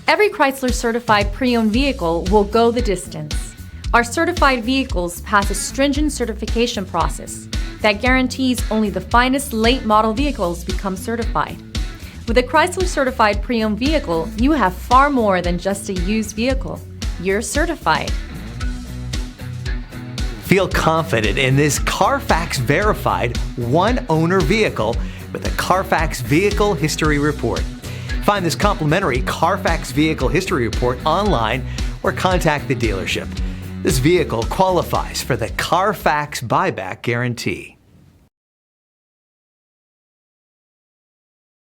Every Chrysler certified pre-owned vehicle will go the distance. Our certified vehicles pass a stringent certification process that guarantees only the finest late model vehicles become certified. With a Chrysler certified pre-owned vehicle, you have far more than just a used vehicle. You're certified. Feel confident in this Carfax verified one-owner vehicle with a Carfax Vehicle History Report. Find this complimentary Carfax Vehicle History Report online or contact the dealership. This vehicle qualifies for the Carfax Buyback Guarantee.